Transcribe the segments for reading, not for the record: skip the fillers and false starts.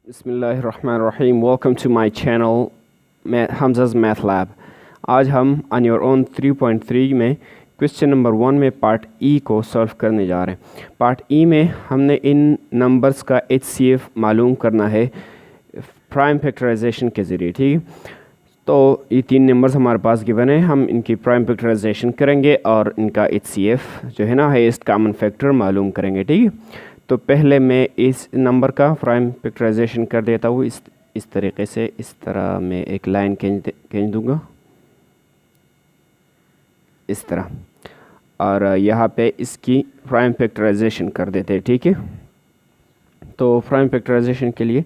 Bismillahirrahmanirrahim. Welcome to my channel Hamza's Math Lab. आज हम On Your Own 3.3 में question number 1 में part ई को सॉल्व करने जा रहे हैं। पार्ट ई में हमने इन नंबर्स का HCF मालूम करना है प्राइम फैक्टराइजेशन के ज़रिए, ठीक है। तो ये तीन नंबर्स हमारे पास गिवन है, हम इनकी प्राइम फैक्टराइजेशन करेंगे और इनका HCF जो है ना हाईएस्ट कॉमन फैक्टर मालूम करेंगे, ठीक है। तो पहले मैं इस नंबर का प्राइम फैक्टराइजेशन कर देता हूँ इस तरीके से। इस तरह मैं एक लाइन खींच दूँगा इस तरह, और यहाँ पे इसकी प्राइम फैक्टराइजेशन कर देते हैं, ठीक है। तो प्राइम फैक्टराइजेशन के लिए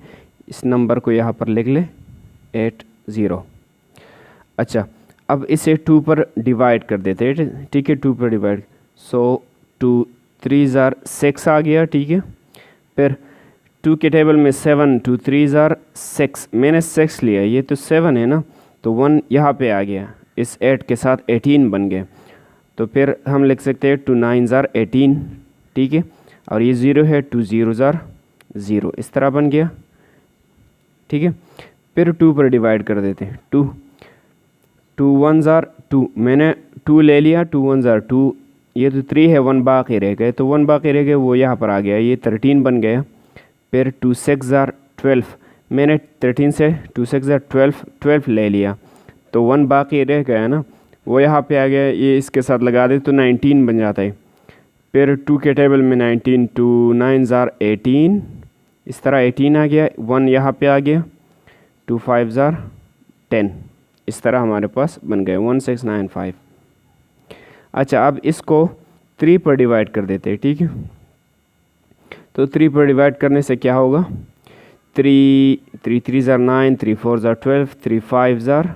इस नंबर को यहाँ पर लिख ले 80। अच्छा, अब इसे 2 पर डिवाइड कर देते हैं, ठीक है। 2 पर डिवाइड, सो 2 3 ज़ार 6 आ गया, ठीक है। फिर 2 के टेबल में 7, 2 3 ज़ार 6, मैंने 6 लिया, ये तो 7 है ना, तो 1 यहाँ पे आ गया, इस 8 के साथ 18 बन गए। तो फिर हम लिख सकते हैं 2 9 ज़ार 18, ठीक है। और ये 0 है, 2 0 ज़ार 0, इस तरह बन गया, ठीक है। फिर 2 पर डिवाइड कर देते हैं, 2 1 ज़ार 2, मैंने 2 ले लिया, 2 1 ज़ार 2, ये तो 3 है, 1 बाकी रह गए, तो 1 बाकी रह गए, वो यहाँ पर आ गया, ये 13 बन गया। फिर 2 6 ज़ार 12, मैंने 13 से 2 6 ज़ार 12 ले लिया, तो 1 बाकी रह गया ना, वो यहाँ पे आ गया, ये इसके साथ लगा दे तो 19 बन जाता है। फिर 2 के टेबल में 19, 2 9 ज़ार 18, इस तरह 18 आ गया, 1 यहाँ पे आ गया, 2 5 ज़ार 10, इस तरह हमारे पास बन गए 1695। अच्छा, अब इसको 3 पर डिवाइड कर देते हैं, ठीक है। तो 3 पर डिवाइड करने से क्या होगा, 3 3 ज़ार 9, 3 4 ज़ार 12, 3 5 ज़ार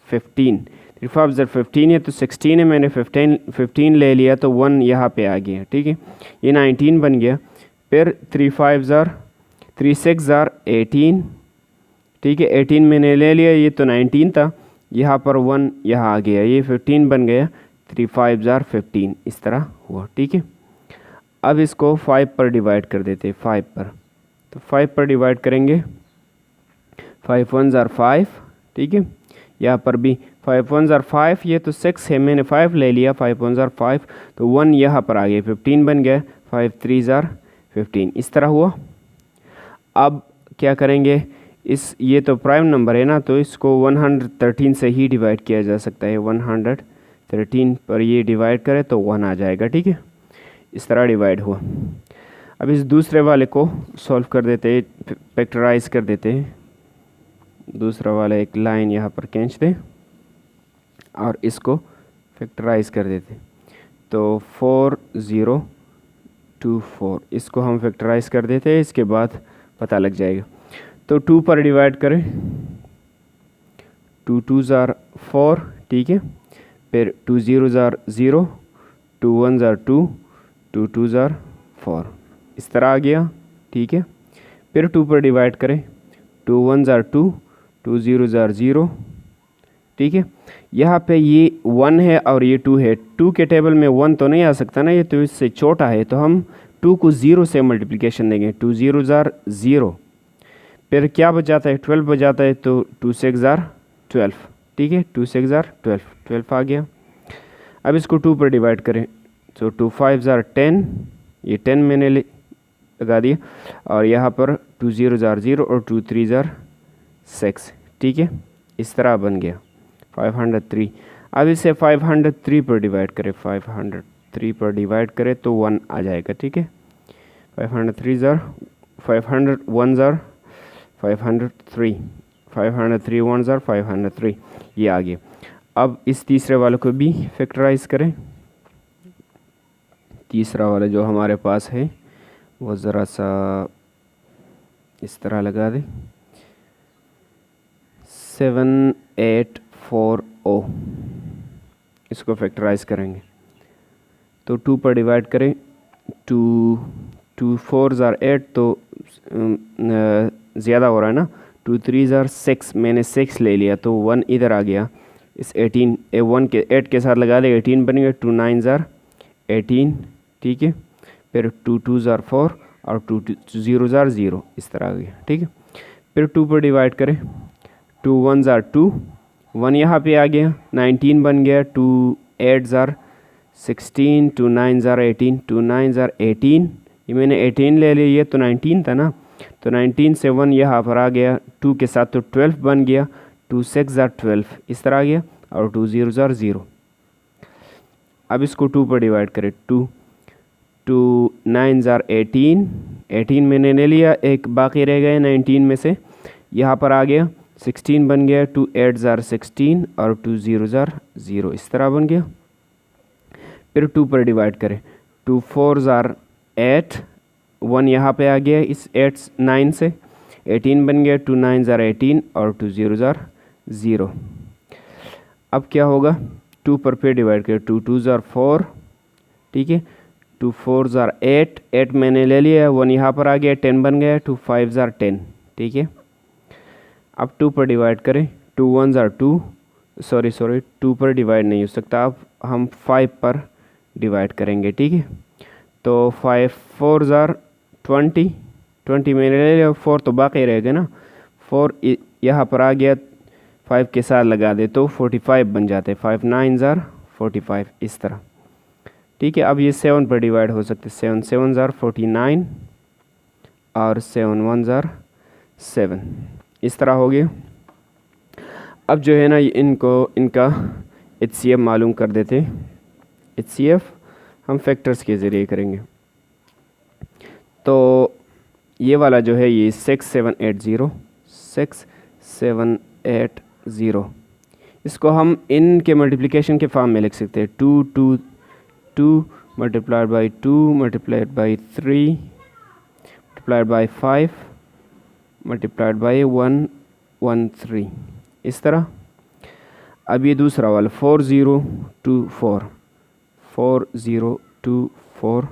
15, 3 5 ज़ार 15 है, तो 16 है, मैंने 15 ले लिया, तो 1 यहाँ पे आ गया, ठीक है, ये 19 बन गया। फिर 3 6 ज़ार 18, ठीक है, 18 मैंने ले लिया, ये तो 19 था, यहाँ पर 1 यहाँ आ गया, ये 15 बन गया, 3 5 ज़ार 15, इस तरह हुआ, ठीक है। अब इसको 5 पर डिवाइड कर देते हैं, 5 पर, तो 5 पर डिवाइड करेंगे, 5 1 ज़ार 5, ठीक है। यहाँ पर भी 5 1 ज़ार 5, ये तो 6 है, मैंने 5 ले लिया, 5 1 ज़ार 5, तो 1 यहाँ पर आ गया, 15 बन गया, 5 3 ज़ार 15, इस तरह हुआ। अब क्या करेंगे, ये तो प्राइम नंबर है ना, तो इसको 113 से ही डिवाइड किया जा सकता है, 113 पर ये डिवाइड करें तो 1 आ जाएगा, ठीक है, इस तरह डिवाइड हुआ। अब इस दूसरे वाले को सॉल्व कर देते हैं, फैक्टराइज कर देते हैं। दूसरा वाला एक लाइन यहाँ पर खींच दें और इसको फैक्टराइज कर देते हैं, तो 4024, इसको हम फैक्टराइज कर देते हैं, इसके बाद पता लग जाएगा। तो 2 पर डिवाइड करें, 2 2 ज़ार 4, ठीक है। फिर 2 0 ज़ार 0, 2 1 ज़ार 2, 2 2 ज़ार 4, इस तरह आ गया, ठीक है। फिर 2 पर डिवाइड करें, 2 1 ज़ार 2, 2 0 ज़ार 0, ठीक है। यहाँ पे ये 1 है और ये 2 है, 2 के टेबल में 1 तो नहीं आ सकता ना, ये तो इससे छोटा है, तो हम 2 को 0 से मल्टीप्लिकेशन देंगे, 2 0 ज़ार 0, फिर क्या बचाता है, 12 बचाता है, तो 2 6 ज़ार 12, ठीक है, 2 6 ज़ार 12 आ गया। अब इसको 2 पर डिवाइड करें, तो 2 5 ज़ार 10, ये 10 मैंने लगा दिया, और यहाँ पर 2 0 ज़ार 0 और 2 3 ज़ार 6, ठीक है, इस तरह बन गया 503। अब इसे 503 पर डिवाइड करें, 503 पर डिवाइड करें तो 1 आ जाएगा, ठीक है। 503 ज़ार 501 ज़ार 503, 503 1 ज़ार 503, ये आ गया। अब इस तीसरे वाले को भी फैक्टराइज करें। तीसरा वाला जो हमारे पास है वो ज़रा सा इस तरह लगा दें, 7840, इसको फैक्टराइज करेंगे, तो 2 पर डिवाइड करें, 2 4 ज़ार 8, तो ज़्यादा हो रहा है ना, 2 3 ज़ार 6, मैंने 6 ले लिया, तो 1 इधर आ गया, इस 18 1 के 8 के साथ लगा दे, 18 बन गया, 2 9 ज़ार 18, ठीक है। फिर 2 2 ज़ार 4 और 2 0 ज़ार 0, इस तरह आ गया, ठीक है। फिर 2 पर डिवाइड करें, 2 1 ज़ार 2, 1 यहाँ पे आ गया, 19 बन गया, 2 8 ज़ार 16, 2 9 ज़ार 18, 2 9 ज़ार 18, ये मैंने 18 ले लिया, ये तो 19 था ना, तो 19 से 1 यहाँ पर आ गया, 2 के साथ तो 12 बन गया, 2 6 ज़ार 12 इस तरह आ गया, और 2 0 ज़ार 0। अब इसको 2 पर डिवाइड करें, 2 9 ज़ार 18, 18 मैंने ले लिया, एक बाकी रह गए 19 में से, यहाँ पर आ गया 16 बन गया, 2 8 ज़ार 16 और 2 0 ज़ार 0 इस तरह बन गया। फिर 2 पर डिवाइड करें, 2 4 ज़ार 8, 1 यहाँ पे आ गया इस 9 से, 18 बन गया, 2 9 ज़ार 18 और 2 0 ज़ार 0। अब क्या होगा, 2 पर फिर डिवाइड करें, 2 2 ज़ार 4, ठीक है, 2 4 ज़ार 8, 8 मैंने ले लिया, 1 यहाँ पर आ गया, 10 बन गया, 2 5 ज़ार 10, ठीक है। अब 2 पर डिवाइड करें, 2 1 ज़ार 2, सॉरी 2 पर डिवाइड नहीं हो सकता, अब हम 5 पर डिवाइड करेंगे, ठीक है। तो 5 4 ज़ार 20, 20 मैंने ले लिया, 4 तो बाकी रहेगा ना, 4 यहाँ पर आ गया, 5 के साथ लगा दे तो 45 बन जाते, 5 9 ज़ार 45 इस तरह, ठीक है। अब ये 7 पर डिवाइड हो सकते, 7 7 ज़ार 49 और 7 1 ज़ार 7 इस तरह हो गया। अब जो है ना इनका HCF मालूम कर देते, HCF हम फैक्टर्स के ज़रिए करेंगे। तो ये वाला जो है ये 6780, 6780, इसको हम इनके मल्टीप्लिकेशन के फॉर्म में लिख सकते हैं, 2 2 2 multiplied by 2 multiplied by 3 multiplied by 5 multiplied by 1 1 3 इस तरह। अब ये दूसरा वाला 4024, 4024,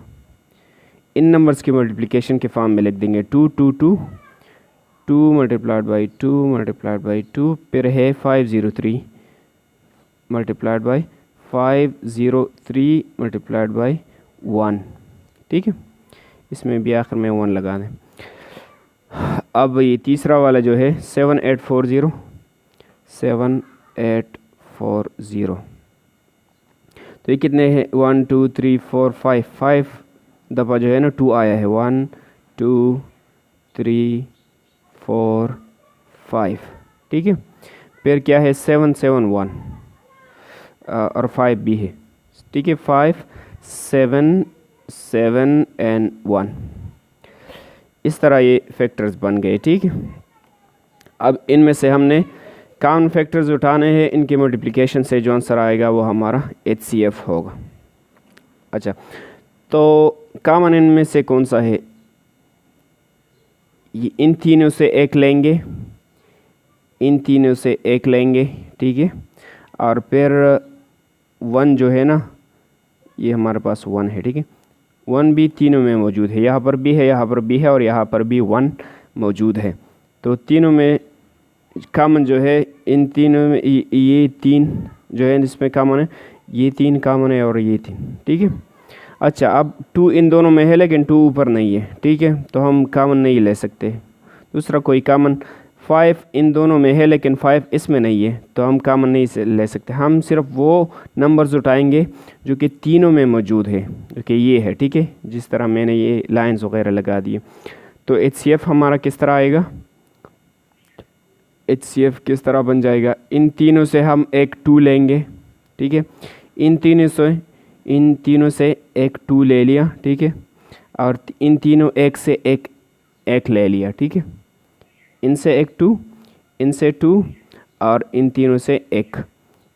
इन नंबर्स के मल्टीप्लिकेशन के फॉर्म में लिख देंगे, 2 2 2 2 मल्टीप्लाइड बाई 2 मल्टीप्लाइड बाई 2, फिर है 503 मल्टीप्लाइड बाई 503 मल्टीप्लाइड बाई 1, ठीक है, इसमें भी आखिर में 1 लगा दें। अब ये तीसरा वाला जो है 7840, 7840, तो ये कितने हैं, 1 2 3 4 5, 5 दफ़ा जो है ना 2 आया है, 1 2 3 4 5, ठीक है। फिर क्या है 771 और 5 भी है, ठीक है, 5 7 7 एंड 1 इस तरह ये फैक्टर्स बन गए, ठीक है। अब इनमें से हमने कॉमन फैक्टर्स उठाने हैं, इनके मल्टीप्लिकेशन से जो आंसर आएगा वो हमारा HCF होगा। अच्छा, तो कॉमन इनमें से कौन सा है, ये इन तीनों से एक लेंगे, इन तीनों से एक लेंगे, ठीक है, और फिर 1 जो है ना ये हमारे पास 1 है, ठीक है, 1 भी तीनों में मौजूद है, यहाँ पर भी है, यहाँ पर भी है और यहाँ पर भी 1 मौजूद है। तो तीनों में कॉमन जो है, इन तीनों में ये 3 जो है इसमें कॉमन है, ये 3 कॉमन है और ये 3, ठीक है। अच्छा, अब 2 इन दोनों में है लेकिन 2 ऊपर नहीं है, ठीक है, तो हम कॉमन नहीं ले सकते। दूसरा कोई कॉमन 5 इन दोनों में है लेकिन 5 इसमें नहीं है, तो हम कॉमन नहीं ले सकते। हम सिर्फ वो नंबर्स उठाएंगे जो कि तीनों में मौजूद है, जो कि ये है, ठीक है, जिस तरह मैंने ये लाइंस वगैरह लगा दिए। तो HCF हमारा किस तरह आएगा, HCF किस तरह बन जाएगा, इन तीनों से हम एक 2 लेंगे, ठीक है, इन तीनों से एक 2 ले लिया, ठीक है, और इन तीनों एक से एक ले लिया, ठीक है, इनसे एक 2, इनसे 2 और इन तीनों से एक,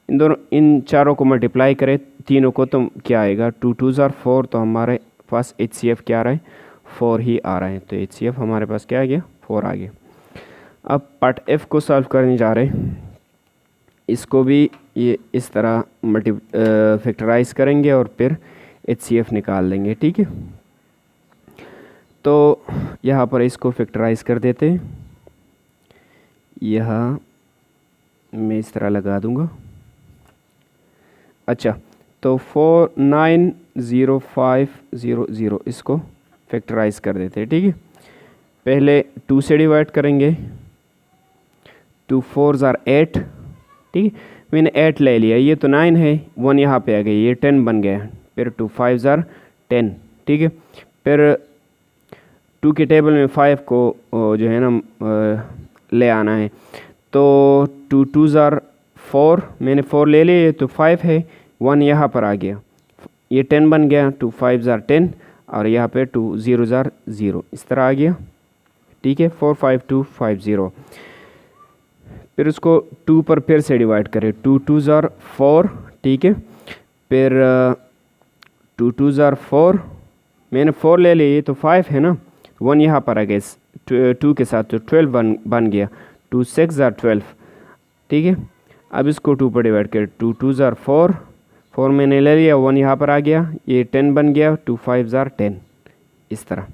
इन दोनों इन चारों को मल्टीप्लाई करें तीनों को तो क्या आएगा, 2 2 ज़ार 4, तो हमारे पास HCF क्या आ रहा है, 4 ही आ रहा है। तो HCF हमारे पास क्या आ गया, 4 आ गया। अब पार्ट F को सॉल्व करने जा रहे हैं, इसको भी ये इस तरह फैक्टराइज करेंगे और फिर HCF निकाल देंगे, ठीक है। तो यहाँ पर इसको फैक्टराइज कर देते हैं, यहाँ मैं इस तरह लगा दूँगा। अच्छा, तो 490500 इसको फैक्टराइज कर देते हैं, ठीक है। पहले 2 से डिवाइड करेंगे, 2 4 ज़ार 8, ठीक है, मैंने 8 ले लिया, ये तो 9 है, 1 यहाँ पे आ गई, ये 10 बन गया। फिर 2 5 ज़ार 10, ठीक है। फिर 2 के टेबल में 5 को जो है ना ले आना है, तो 2 2 ज़ार 4, मैंने 4 ले लिए तो 5 है, 1 यहाँ पर आ गया, ये 10 बन गया। 2 5 ज़ार 10 और यहाँ पे 2 0 ज़ार 0, इस तरह आ गया, ठीक है। 4 5 2 5 0। फिर उसको 2 पर फिर से डिवाइड करें, 2 2 ज़ार 4, ठीक है। फिर 2 2 ज़ार 4, मैंने 4 ले लिए, ये तो 5 है ना, 1 यहाँ पर आ गया 2 के साथ, तो 12 बन गया। 2 6 ज़ार 12, ठीक है। अब इसको 2 पर डिवाइड करें, 2 2 ज़ार 4, 4 मैंने ले लिया, 1 यहाँ पर आ गया, ये 10 बन गया। 2 5 ज़ार 10, इस तरह।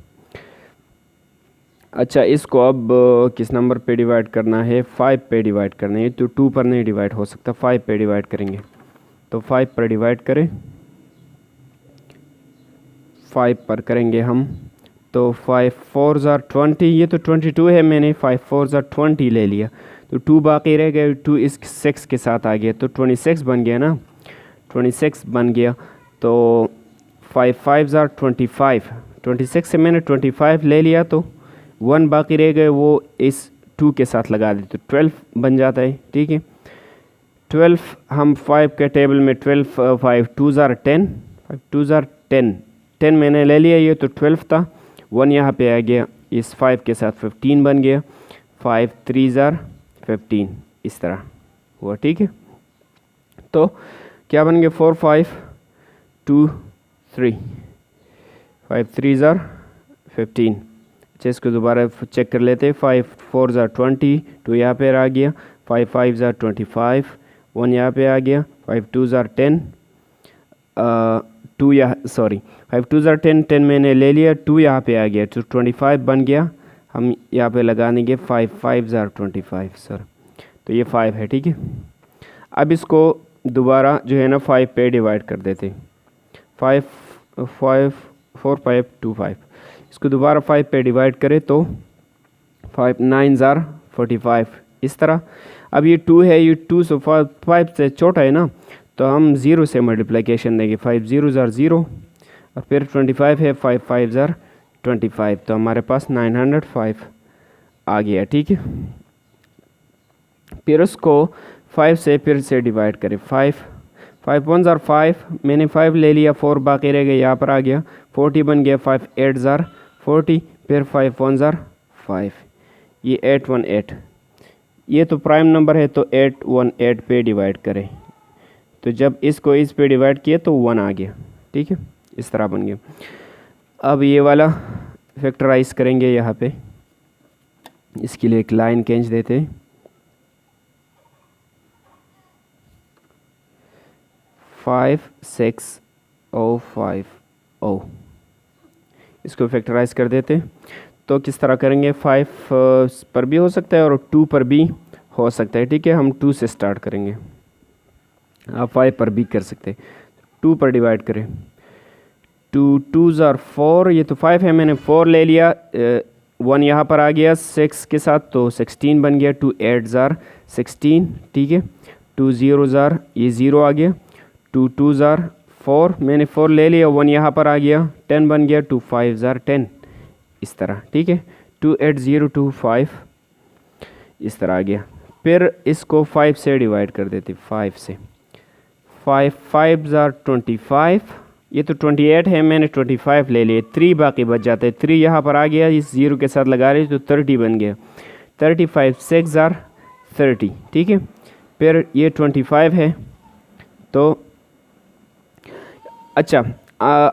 अच्छा, इसको अब किस नंबर पे डिवाइड करना है? 5 पे डिवाइड करना है, तो 2 पर नहीं डिवाइड हो सकता, 5 पे डिवाइड करेंगे। तो 5 पर डिवाइड करें, 5 पर करेंगे हम, तो 5 4 ज़ार 20, ये तो 22 है, मैंने 5 4 ज़ार 20 ले लिया, तो 2 बाकी रह गए, 2 इस 6 के साथ आ गया, तो 26 बन गया ना, 26 बन गया। तो 5 5 ज़ार 25, 26 से मैंने 25 ले लिया, तो 1 बाकी रह गए, वो इस 2 के साथ लगा दी, तो 12 बन जाता है, ठीक है। 12 हम 5 के टेबल में 12 5 2 ज़ार 10, 5 2 ज़ार 10, 10 मैंने ले लिया, ये तो 12 था, 1 यहाँ पे आ गया, इस 5 के साथ 15 बन गया। 5 3 ज़ार 15, इस तरह हुआ, ठीक है। तो क्या बन गया? 4 5 2 3, 5 3 ज़ार 15। अच्छा, इसको दोबारा चेक कर लेते हैं। 5 4 ज़ार 20, 2 यहाँ पे आ गया, 5 5 ज़ार 25, 1 यहाँ पे आ गया, 5 2 ज़ार 10, 2 यहाँ, सॉरी, 5 2 ज़ार 10, 10 मैंने ले लिया, 2 यहाँ पे आ गया, तो 25 बन गया। हम यहाँ पे लगा देंगे 5 5 ज़ार 25 सर, तो ये 5 है, ठीक है। अब इसको दोबारा जो है ना 5 पे डिवाइड कर देते, 5 5 4 5 2 5, इसको दोबारा 5 पे डिवाइड करें तो 5 9 ज़ार 45, इस तरह। अब ये 2 है, ये 2 से 5 से छोटा है ना, तो हम 0 से मल्टीप्लिकेशन देंगे, 5 0 ज़ार 0, और फिर 25 है, 5 5 ज़ार 25, तो हमारे पास 905 आ गया, ठीक है। फिर उसको 5 से फिर से डिवाइड करें, 5 5 1 ज़ार 5, मैंने 5 ले लिया, 4 बाकी रह गया, यहाँ पर आ गया, 40 बन गया। 5 8 ज़ार 40, फिर 5 1 ज़ार 5, ये 8 1 8, ये तो प्राइम नंबर है, तो 8 1 8 पे डिवाइड करें, तो जब इसको इस पे डिवाइड किया तो 1 आ गया, ठीक है, इस तरह बन गया। अब ये वाला फैक्टराइज करेंगे, यहाँ पे इसके लिए एक लाइन खींच देते हैं, 5 6 0 5 0, इसको फैक्टराइज कर देते हैं। तो किस तरह करेंगे? 5 पर भी हो सकता है और 2 पर भी हो सकता है, ठीक है। हम 2 से स्टार्ट करेंगे, आप 5 पर भी कर सकते हैं। 2 पर डिवाइड करें, 2 2 ज़ार 4, ये तो 5 है, मैंने 4 ले लिया, 1 यहाँ पर आ गया 6 के साथ, तो 16 बन गया। 2 8 ज़ार 16, ठीक है। 2 0 ज़ार, ये 0 आ गया। 2 2 ज़ार 4, मैंने 4 ले लिया, 1 यहाँ पर आ गया, 10 बन गया। 2 5 ज़ार 10, इस तरह, ठीक है। 2 8 0 2 5, इस तरह आ गया। फिर इसको 5 से डिवाइड कर देते, 5 से, 5 5 ज़ार 25, ये तो 28 है, मैंने 25 ले लिए, 3 बाकी बच जाते हैं, 3 यहाँ पर आ गया, इस 0 के साथ लगा रहे, तो 30 बन गया। 35 6 ज़ार 30, ठीक है। फिर ये 25 है, तो अच्छा,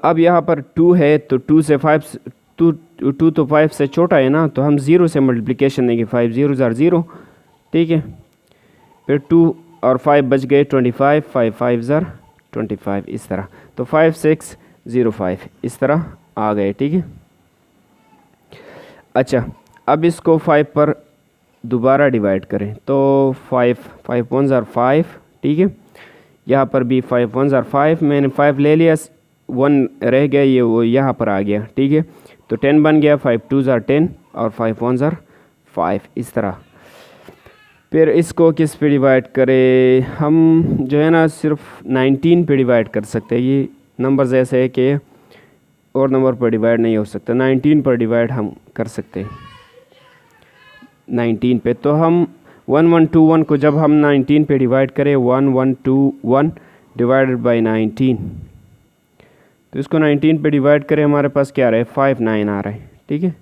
अब यहाँ पर 2 है, तो 2 से 5, 2 तो 5 से छोटा है ना, तो हम 0 से मल्टीप्लिकेशन देंगे, 5 0 ज़ार 0, ठीक है। फिर 2 और 5 बच गए, 25, 5 5 ज़ार 25, इस तरह। तो 5 6 0 5, इस तरह आ गए, ठीक है। अच्छा, अब इसको 5 पर दोबारा डिवाइड करें, तो 5 5 1 ज़ार 5, ठीक है। यहाँ पर भी 5 1 ज़ार 5, मैंने 5 ले लिया, 1 रह गया, ये वो यहाँ पर आ गया, ठीक है। तो 10 बन गया। 5 2 ज़ार 10 और 5 1 ज़ार 5, इस तरह। फिर इसको किस पे डिवाइड करें, हम जो है ना सिर्फ 19 पे डिवाइड कर सकते हैं। ये नंबर्स ऐसे है कि और नंबर पर डिवाइड नहीं हो सकता, 19 पर डिवाइड हम कर सकते हैं 19 पे। तो हम 1121 को जब हम 19 पे डिवाइड करें, 1121 डिवाइडेड बाई 19, तो इसको 19 पे डिवाइड करें, हमारे पास क्या आ रहा है 59 आ रहा है, ठीक है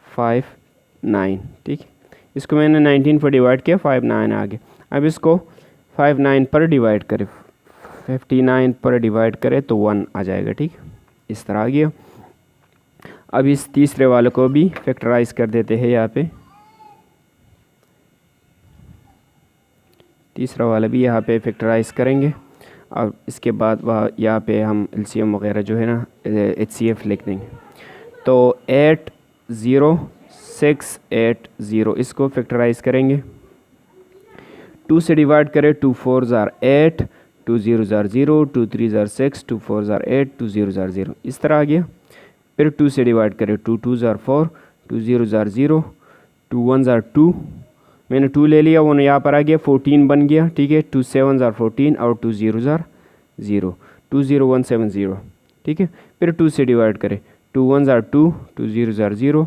59, ठीक है। इसको मैंने 19 पर डिवाइड किया, 59 आ गया। अब इसको 59 पर डिवाइड करें, 59 पर डिवाइड करें तो 1 आ जाएगा, ठीक है इस तरह आ गया। अब इस तीसरे वाले को भी फैक्टराइज कर देते हैं, यहाँ पे तीसरा वाला भी यहाँ पे फैक्टराइज करेंगे और इसके बाद वह यहाँ पे हम एलसीएम वगैरह जो है ना HCF लिख देंगे। तो 80680 इसको फैक्टराइज करेंगे, 2 से डिवाइड करें, 2 4s are 8, 2 0s are 0, 2 3s are 6, 2 4s are 8, 2 0s are 0 इस तरह आ गया। फिर 2 से डिवाइड करें, 2 2s are 4, 2 0s are 0, 2 1s are 2, मैंने 2 ले लिया, वो यहाँ पर आ गया 14 बन गया, ठीक है 2 7s are 14 और 2 0s are 0, 20170, ठीक है। फिर 2 से डिवाइड करें, 2 1s are 2, 2 0s are 0,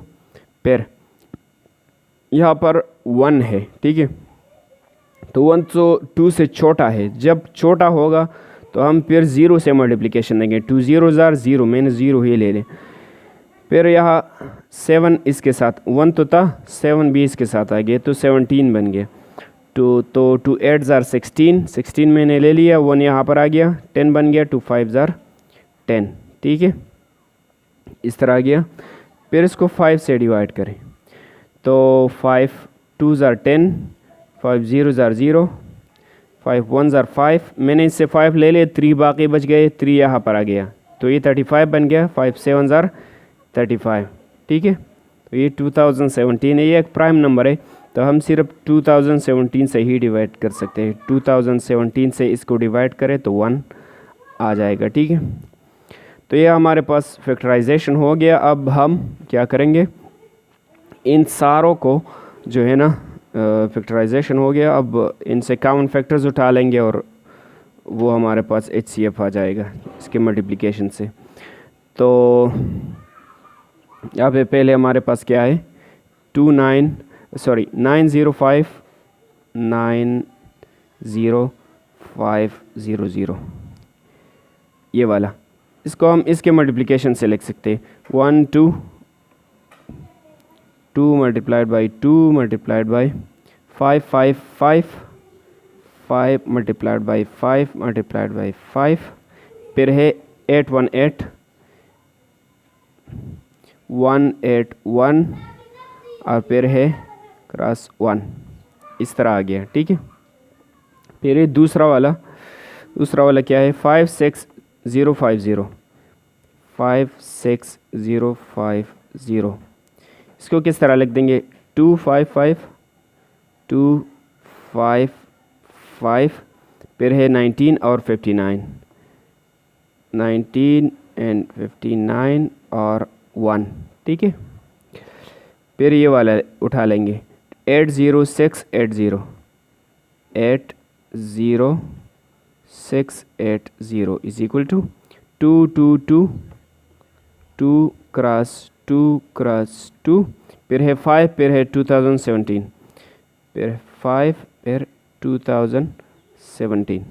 फिर यहाँ पर 1 है, ठीक है। तो 1 तो 2 से छोटा है, जब छोटा होगा तो हम फिर 0 से मल्टीप्लिकेशन देंगे, 2 0s are 0, मैंने 0 ही ले लें। फिर यहाँ 7 इसके साथ, 1 तो था 7 भी इसके साथ आ गया तो 17 बन गया। तो 2 8s are 16, 16 मैंने ले लिया, 1 यहाँ पर आ गया, 10 बन गया, 2 5s are 10, ठीक है इस तरह आ गया। फिर इसको 5 से डिवाइड करें, तो 5 2s are 10, 5 0s are 0, 5 1s are 5, मैंने इससे 5 ले लिए, 3 बाकी बच गए, 3 यहाँ पर आ गया तो ये 35 बन गया, 5 7s are 35, ठीक है। तो ये 2017 है, ये एक प्राइम नंबर है तो हम सिर्फ 2017 से ही डिवाइड कर सकते हैं। 2017 से इसको डिवाइड करें तो 1 आ जाएगा, ठीक है। तो ये हमारे पास फैक्टराइजेशन हो गया। अब हम क्या करेंगे, इन सारों को जो है ना फैक्टराइजेशन हो गया, अब इनसे कॉमन फैक्टर्स उठा लेंगे और वो हमारे पास HCF आ जाएगा इसके मल्टीप्लिकेशन से। तो यहाँ पे पहले हमारे पास क्या है 90500 ये वाला, इसको हम इसके मल्टीप्लिकेशन से लिख सकते हैं 1 2 2 multiplied by 2 multiplied by 5 5 5 5 multiplied by 5 multiplied by 5, फिर है 818 181 और फिर है क्रॉस 1 इस तरह आ गया, ठीक है। फिर ये दूसरा वाला क्या है 56050 56050, इसको किस तरह लिख देंगे 2 5 5 2 5 5, फिर है 19 और 59, 19 एंड 59 और 1, ठीक है। फिर ये वाला उठा लेंगे 80680 80680 is equal to 2 2 2 2 cross 2 cross 2, फिर है 5, फिर है 2017, फिर 5 फिर 2017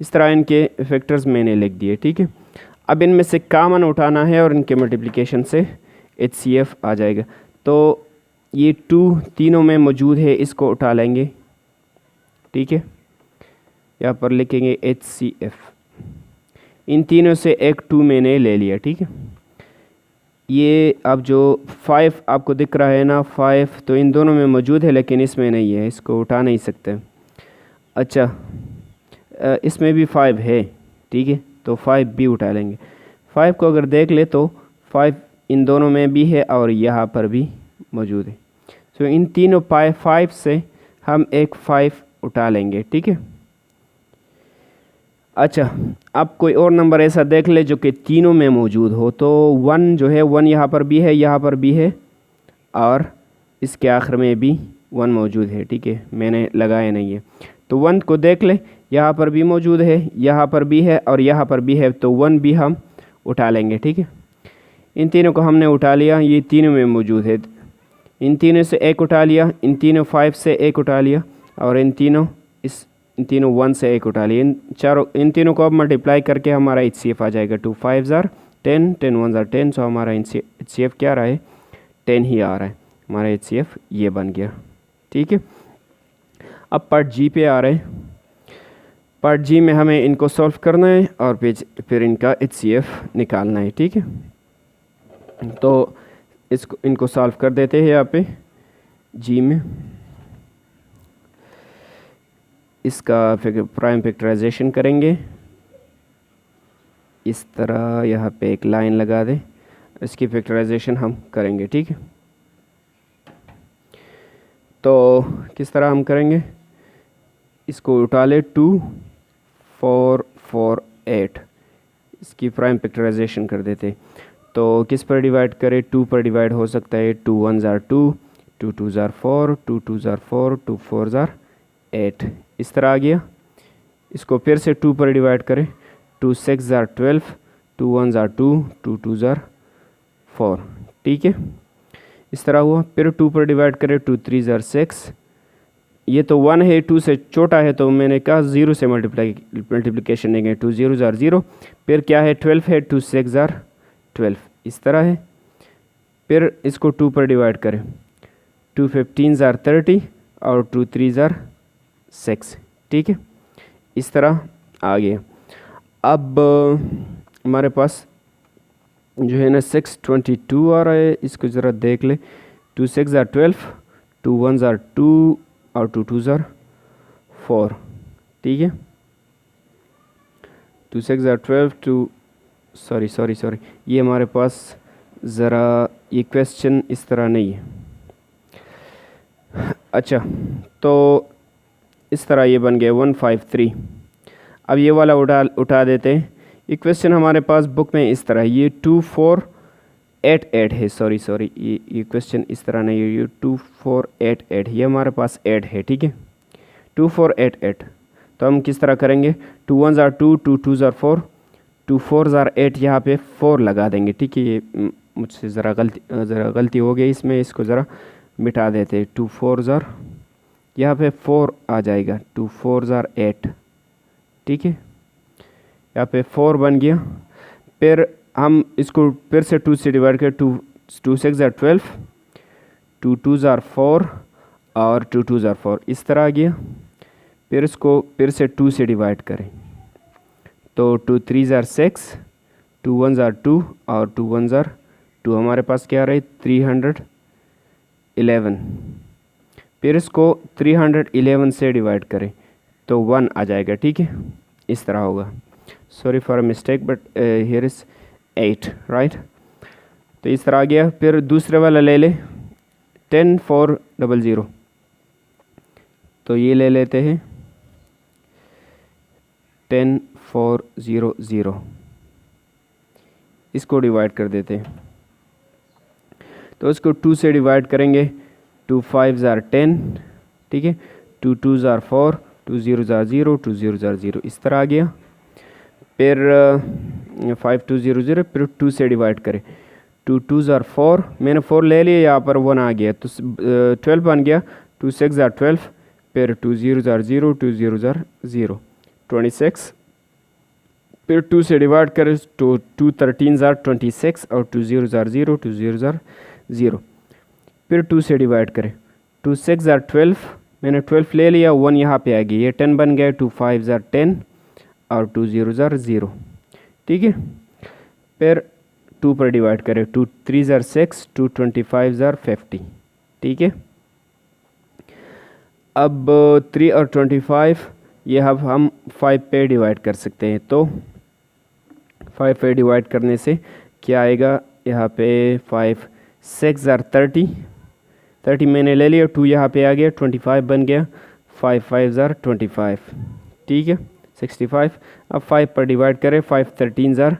इस तरह इनके फैक्टर्स मैंने लिख दिए, ठीक है। अब इनमें से कॉमन उठाना है और इनके मल्टीप्लिकेशन से HCF आ जाएगा। तो ये 2 तीनों में मौजूद है, इसको उठा लेंगे, ठीक है। यहाँ पर लिखेंगे HCF, इन तीनों से एक 2 मैंने ले लिया, ठीक है। ये अब जो 5 आपको दिख रहा है ना 5, तो इन दोनों में मौजूद है लेकिन इसमें नहीं है, इसको उठा नहीं सकते। अच्छा इसमें भी 5 है, ठीक है, तो 5 भी उठा लेंगे। 5 को अगर देख ले तो 5 इन दोनों में भी है और यहाँ पर भी मौजूद है। तो इन तीनों 5 से हम एक 5 उठा लेंगे, ठीक है। अच्छा अब कोई और नंबर ऐसा देख ले जो कि तीनों में मौजूद हो, तो 1 जो है 1 यहाँ पर भी है, यहाँ पर भी है और इसके आखिर में भी 1 मौजूद है, ठीक है, मैंने लगाया नहीं है। तो 1 को देख ले, यहाँ पर भी मौजूद है, यहाँ पर भी है और यहाँ पर भी है, तो 1 भी हम उठा लेंगे, ठीक है। इन तीनों को हमने उठा लिया, ये तीनों में मौजूद है। इन तीनों से एक उठा लिया, इन तीनों 5 से एक उठा लिया और इन तीनों 1 से एक उठा लिया। इन तीनों को अब मल्टीप्लाई करके हमारा HCF आ जाएगा। 2 5 10, 10 1 10, सो हमारा HCF क्या रहा है, 10 ही आ रहा है। हमारा HCF ये बन गया, ठीक है। अब पार्ट जी पे आ रहे हैं। पार्ट जी में हमें इनको सॉल्व करना है और फिर इनका HCF निकालना है, ठीक है। तो इनको सॉल्व कर देते हैं। यहाँ पे जी में इसका फिर प्राइम फैक्टराइजेशन करेंगे। इस तरह यहाँ पे एक लाइन लगा दें, इसकी फैक्टराइजेशन हम करेंगे, ठीक है। तो किस तरह हम करेंगे, इसको उठा ले 2 4 4 8, इसकी प्राइम फैक्टराइजेशन कर देते। तो किस पर डिवाइड करें, 2 पर डिवाइड हो सकता है। 2 1 2, 2 2 4, 2 2 4, 2 4 8, इस तरह आ गया। इसको फिर से 2 पर डिवाइड करें। 2 6 12, 2 1 2, 2 2 4, ठीक है, इस तरह हुआ। फिर 2 पर डिवाइड करें। 2 3 6, ये तो 1 है, 2 से छोटा है, तो मैंने कहा 0 से मल्टीप्लिकेशन देंगे। 2 0 0, फिर क्या है 12 है, 2 6 12, इस तरह है। फिर इसको 2 पर डिवाइड करें। 2 15 30 और 2 3 6, ठीक है, इस तरह आ गया। अब हमारे पास जो है ना 622 आ रहा है, इसको ज़रा देख ले। 2 6 12, 2 1 2 और 2 2 4, ठीक है। 2 6 12, 2 सॉरी, ये हमारे पास ज़रा ये क्वेश्चन इस तरह नहीं है। अच्छा, तो इस तरह ये बन गया 153। अब ये वाला उठा देते हैं। ये क्वेश्चन हमारे पास बुक में इस तरह, ये 2 4 8 8 है। सॉरी, ये क्वेश्चन इस तरह नहीं है, ये 2 4 8 8, ये हमारे पास 8 है, ठीक है। 2 4 8 8, तो हम किस तरह करेंगे। 2 1 2, 2 2 4, 2 4 8, यहाँ पे 4 लगा देंगे, ठीक है। ये मुझसे ज़रा गलती हो गई इसमें, इसको ज़रा मिटा देते। 2 4 यहाँ पे 4 आ जाएगा। 2 4 8, ठीक है, यहाँ पे 4 बन गया। फिर हम इसको फिर से 2 से डिवाइड करें। 2 6 12, 2 2 4 और 2 2 4, इस तरह आ गया। फिर इसको फिर से 2 से डिवाइड करें। तो 2 3 6, 2 1 2 और 2 1 2, हमारे पास क्या रहे 311। फिर इसको 311 से डिवाइड करें तो 1 आ जाएगा, ठीक है, इस तरह होगा। Sorry for mistake, but here is 8, right. तो इस तरह आ गया। फिर दूसरे वाला ले ले 10 4 0 0, तो ये ले लेते हैं 10 4 0 0, इसको डिवाइड कर देते हैं। तो इसको 2 से डिवाइड करेंगे। 2 5 10, ठीक है। 2 2 4, 2 0 0, 2 0 0, इस तरह आ गया। फिर 5 2 0 0, फिर 2 से डिवाइड करें। 2 2 4, मैंने 4 ले लिया, यहाँ पर 1 आ गया, तो 12 बन गया। 2 6 12, फिर 2 0 0, 2 0 0, 26। फिर 2 से डिवाइड करें तो 2 13 26 और 2 0 0, 2 0 0। फिर 2 से डिवाइड करें। 2 6 12, मैंने 12 ले लिया, 1 यहाँ पे आ गया, ये 10 बन गया। 2 5 10 और 2 0 0, ठीक है। फिर 2 पर डिवाइड करें। 2 3 6, 2 25 50, ठीक है। अब 3 और 25 ये अब हम 5 पे डिवाइड कर सकते हैं। तो 5 पे डिवाइड करने से क्या आएगा, यहाँ पे 5 6 30, 30 मैंने ले लिया, 2 यहाँ पे आ गया, 25 बन गया। 5 5 25, ठीक है, 65। अब 5 पर डिवाइड करें। 5 13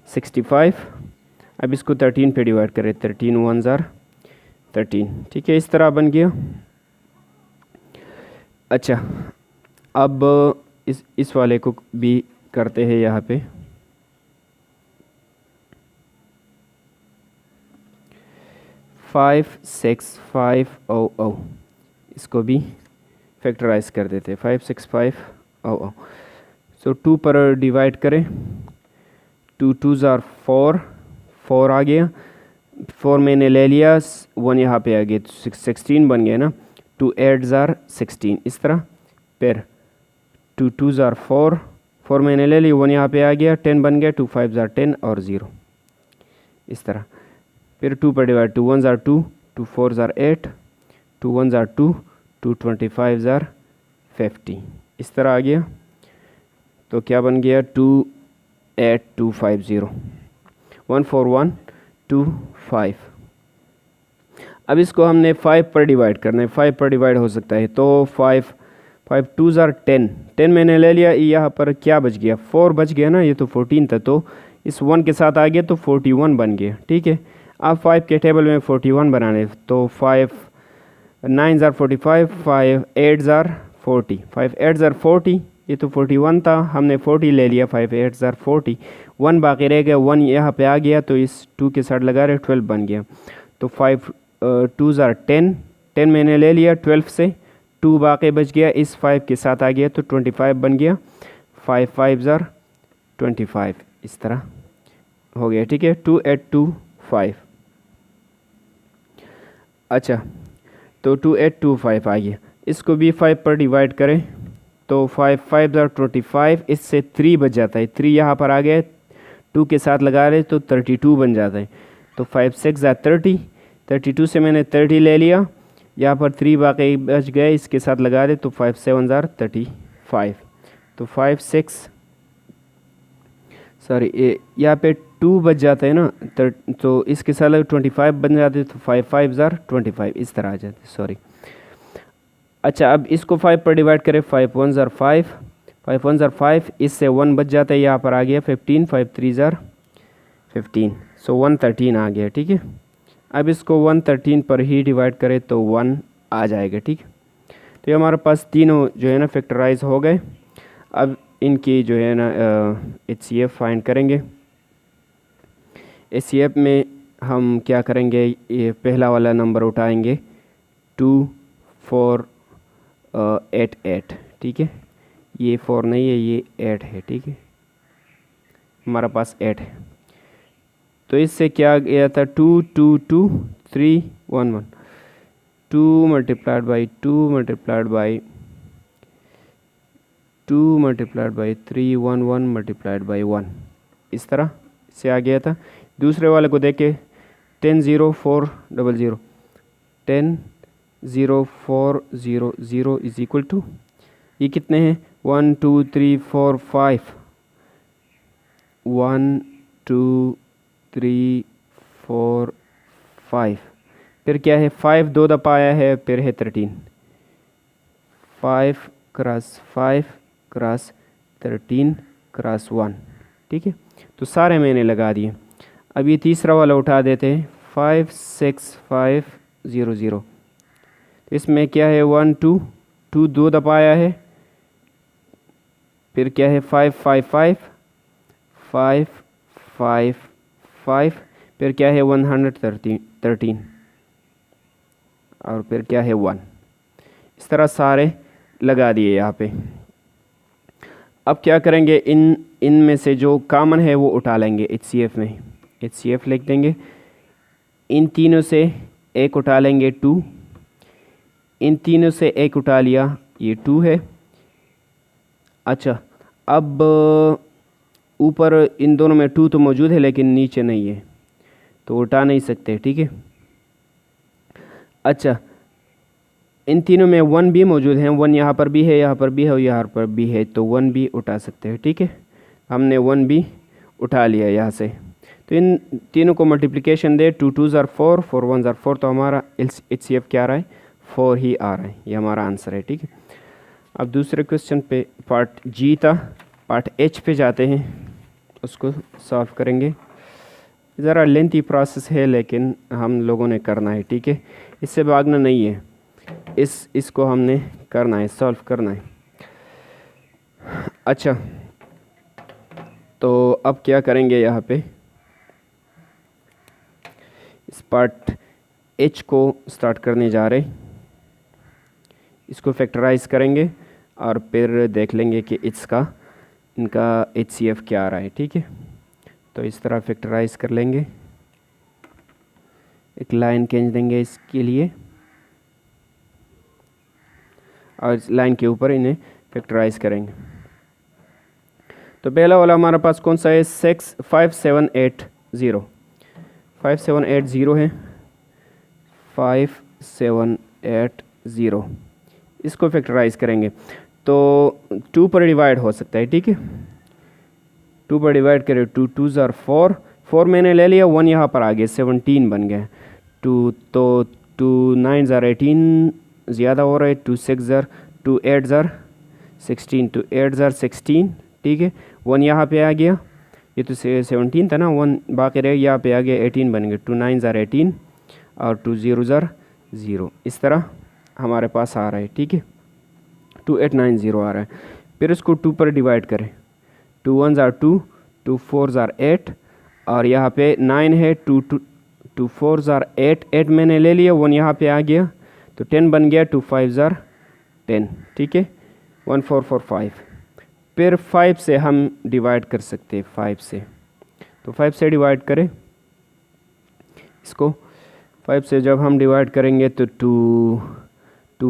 65, अब इसको 13 पे डिवाइड करें। 13 1 13, ठीक है, इस तरह बन गया। अच्छा, अब इस वाले को भी करते हैं यहाँ पे। फाइव सिक्स फाइव ओ इसको भी फैक्टराइज कर देते हैं। 565 सो 2 पर डिवाइड करें। 2 2s are 4, 4 आ गया। 4 मैंने ले लिया, 1 यहाँ पे आ गया तो 16 बन गया ना। 2 8s are 16 इस तरह। फिर 2 2s are 4, 4 मैंने ले ली, 1 यहाँ पे आ गया, 10 बन गया। 2 5s are 10 और 0 इस तरह। फिर 2 पर divide, 2 1s are 2, 2 4s are 8, 2 1s are 2, 2 25s are 50 इस तरह आ गया। तो क्या बन गया 28250 14125। अब इसको हमने 5 पर डिवाइड करना है। 5 पर डिवाइड हो सकता है तो 5 5 2s are 10, 10 मैंने ले लिया। यहाँ पर क्या बच गया, 4 बच गया ना, ये तो 14 था तो इस 1 के साथ आ गया तो 41 बन गया। ठीक है, अब 5 के टेबल में 41 बनाने तो 5 9s are 45, 5 8s are 40, 5 8s are 40, ये तो 41 था, हमने 40 ले लिया। 5 8s are 40, 1 बाकी रह गया, 1 यहाँ पे आ गया तो इस 2 के साथ लगा रहे 12 बन गया। तो 5 2s are 10, 10 मैंने ले लिया, 12 से 2 बाकी बच गया, इस 5 के साथ आ गया तो 25 बन गया। 5 5s are 25 इस तरह हो गया। ठीक है, 2825। अच्छा, तो 2825 आ गया। इसको भी 5 पर डिवाइड करें तो 5 5s are 25, इससे 3 बच जाता है। 3 यहाँ पर आ गया, 2 के साथ लगा रहे तो 32 बन जाता है। तो 5 6s are 30, 32 से मैंने 30 ले लिया, यहाँ पर 3 बाकी बच गए, इसके साथ लगा रहे तो 5 7s are 35। तो 5 6 सॉरी यहाँ पे 2 बच जाता है ना, तो इसके साथ 25 बन जाते तो 5 5s are 25 इस तरह आ जाते, सॉरी। अच्छा, अब इसको 5 पर डिवाइड करें। 5 1s are 5, 5 1s are 5, इससे 1 बच जाता है, यहाँ पर आ गया 15, 5 3s are 15, सो 113 आ गया। ठीक है, अब इसको 113 पर ही डिवाइड करें तो 1 आ जाएगा। ठीक है, तो ये हमारे पास तीनों जो है ना फैक्टराइज हो गए। अब इनकी जो है ना HCF फाइंड करेंगे। HCF में हम क्या करेंगे, ये पहला वाला नंबर उठाएंगे 2 4 8 8। ठीक है, ये 4 नहीं है, ये 8 है। ठीक है, हमारा पास 8 है। तो इससे क्या गया था 2 2 2 3 1 1, 2 multiplied by 2 multiplied by 2 multiplied by 3 1 1 multiplied by 1 इस तरह से आ गया था। दूसरे वाले को देखे 10 0 4 0 0, 10 0 4 0 0 इज इक्वल टू, ये कितने हैं 1 2 3 4 5, 1 2 3 4 5, फिर क्या है 5 2 दफ़ा आया है, फिर है 13, 5 क्रॉस 5 क्रॉस 13 क्रॉस 1। ठीक है, तो सारे मैंने लगा दिए। अब ये तीसरा वाला उठा देते हैं 5 6 5 0 0, इसमें क्या है 1 2 2 2 दफ़ा आया है, फिर क्या है 5 5 5 5 5 5, फिर क्या है 113 और फिर क्या है 1। इस तरह सारे लगा दिए यहाँ पे। अब क्या करेंगे, इन में से जो कॉमन है वो उठा लेंगे HCF में। HCF लिख देंगे, इन तीनों से एक उठा लेंगे 2, इन तीनों से एक उठा लिया, ये 2 है। अच्छा, अब ऊपर इन दोनों में 2 तो मौजूद है लेकिन नीचे नहीं है तो उठा नहीं सकते। ठीक है, अच्छा, इन तीनों में 1 भी मौजूद है, 1 यहाँ पर भी है, यहाँ पर भी है और यहाँ पर भी है, तो 1 भी उठा सकते हैं। ठीक है, हमने 1 भी उठा लिया यहाँ से। तो इन तीनों को multiplication they, 2 2s are 4, 4 1s are 4, तो हमारा HCF क्या आ रहा है 4 ही आ रहा है, ये हमारा आंसर है। ठीक है, अब दूसरे क्वेश्चन पे पार्ट G था, पार्ट H पे जाते हैं, उसको सॉल्व करेंगे। ज़रा लेंथी प्रोसेस है लेकिन हम लोगों ने करना है। ठीक है, इससे भागना नहीं है। इसको हमने करना है, सॉल्व करना है। अच्छा, तो अब क्या करेंगे, यहाँ पे इस पार्ट h को स्टार्ट करने जा रहे, इसको फैक्टराइज करेंगे और फिर देख लेंगे कि इनका HCF क्या आ रहा है। ठीक है, तो इस तरह फैक्टराइज कर लेंगे, एक लाइन खींच देंगे इसके लिए और इस लाइन के ऊपर इन्हें फैक्टराइज करेंगे। तो पहला वाला हमारे पास कौन सा है, 5780 है, 5780 इसको फैक्टराइज करेंगे तो 2 पर डिवाइड हो सकता है। ठीक है, 2 पर डिवाइड करें, 2 2s are 4, 4 मैंने ले लिया, 1 यहाँ पर आ गया, 17 बन गया। 2 तो 2 9s are 18 ज़्यादा हो रहा है, 2 6s are 2 8s are 16, 2 8s are 16। ठीक है, 1 यहाँ पे आ गया, ये तो 17 था ना, 1 बाकी रह यहाँ पे आ गया, 18 बन गया। 2 9s are 18 और 2 0s are 0, इस तरह हमारे पास आ रहा है। ठीक है, 2890 आ रहा है। फिर इसको 2 पर डिवाइड करें, 2 1s are 2, 2 4s are 8 और यहाँ पे 9 है, 2 4s are 8, 8 मैंने ले लिया, 1 यहाँ पे आ गया तो 10 बन गया, 2 5s are 10। ठीक है, 1 4 4 5। फिर 5 से हम डिवाइड कर सकते हैं, 5 से, तो 5 से डिवाइड करें इसको। 5 से जब हम डिवाइड करेंगे तो 2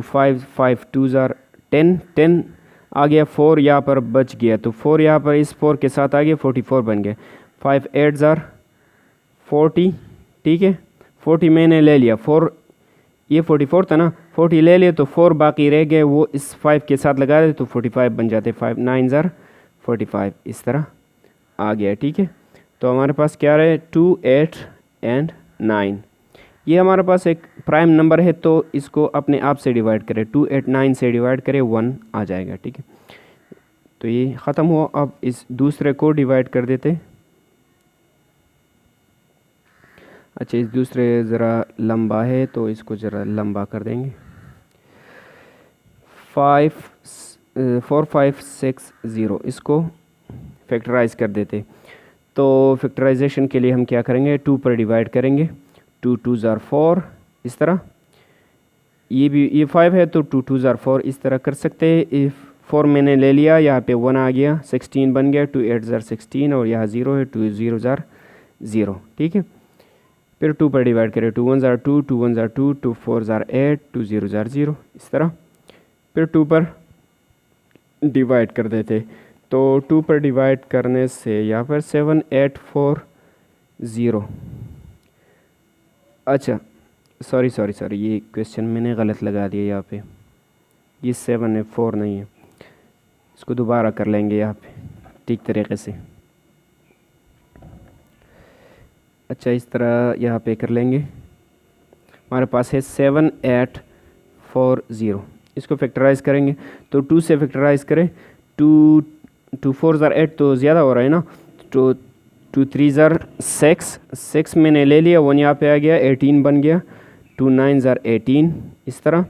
5 5 2s are 10, 10 आ गया, 4 यहाँ पर बच गया तो 4 यहाँ पर इस 4 के साथ आ गया, 44 बन गया। 5 8s are 40। ठीक है, 40 मैंने ले लिया, 4 ये 44 था ना, 40 ले लिए तो 4 बाकी रह गए, वो इस 5 के साथ लगा दे तो 45 बन जाते। 5 9s are 45, इस तरह आ गया। ठीक है, तो हमारे पास क्या रहे, 2 8 and 9। ये हमारे पास एक प्राइम नंबर है तो इसको अपने आप से डिवाइड करें, 2 8 9 से डिवाइड करें, 1 आ जाएगा। ठीक है, तो ये ख़त्म हुआ। अब इस दूसरे को डिवाइड कर देते। अच्छा, इस दूसरे ज़रा लंबा है तो इसको ज़रा लंबा कर देंगे। 4 5 6 0 इसको फैक्टराइज कर देते। तो फैक्टराइजेशन के लिए हम क्या करेंगे, 2 पर डिवाइड करेंगे, 2 2s are 4, इस तरह। ये 5 है तो 2 2s are 4, इस तरह कर सकते हैं। इफ 4 मैंने ले लिया, यहाँ पे 1 आ गया, 16 बन गया, 2 8s are 16 और यहाँ 0 है, 2 0s are 0। ठीक है, फिर 2 पर डिवाइड करें, 2 1s are 2, 2 1s are 2, 2 4s are 8, 2 0s are 0, इस तरह। फिर 2 पर डिवाइड कर देते, तो 2 पर डिवाइड करने से यहाँ पर 7 8 4 0। अच्छा, सॉरी, ये क्वेश्चन मैंने गलत लगा दिया यहाँ पे, ये 7 है, 4 नहीं है। इसको दोबारा कर लेंगे यहाँ पे ठीक तरीके से। अच्छा, इस तरह यहाँ पे कर लेंगे। हमारे पास है 7 8 4 0, इसको फैक्टराइज करेंगे तो 2 से फैक्टराइज करें, 2 4s are 8 तो ज़्यादा हो रहा है ना, तो 2 3s are 6, 6 मैंने ले लिया, 1 यहाँ पे आ गया, 18 बन गया। 2 9s are 18, इस तरह।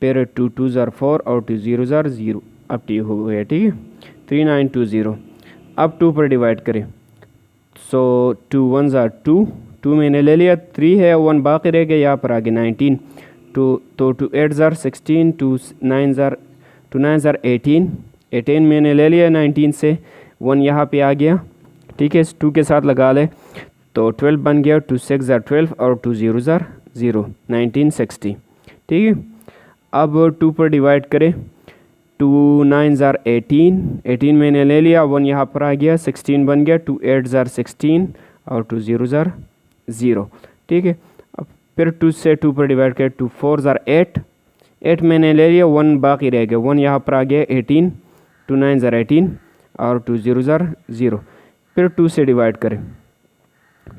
फिर 2 2s are 4 और 2 0s are 0, अब टी हो गया। ठीक है, 3 9 2 0। अब 2 पर डिवाइड करें, सो 2 1s are 2, 2 मैंने ले लिया, 3 है, 1 बाकी रह गया, यहाँ पर आ गया 19। तो 2 8s are 16, 2 9s are 18, 18 मैंने ले लिया, 19 से 1 यहाँ पे आ गया। ठीक है, इस 2 के साथ लगा ले तो 12 बन गया, 2 6s are 12 और 2 0s are 0, 1960। ठीक है, अब 2 पर डिवाइड करें, 2 9s are 18, 18 मैंने ले लिया, 1 यहाँ पर आ गया, 16 बन गया, 2 8s are 16 और 2 0s are 0। ठीक है, अब फिर 2 से 2 पर डिवाइड करें, 2 4s are 8, 8 मैंने ले लिया, 1 बाकी रह गया, 1 यहाँ पर आ गया, 18, 2 9s are 18 और 2 0s are 0। फिर 2 से डिवाइड करें,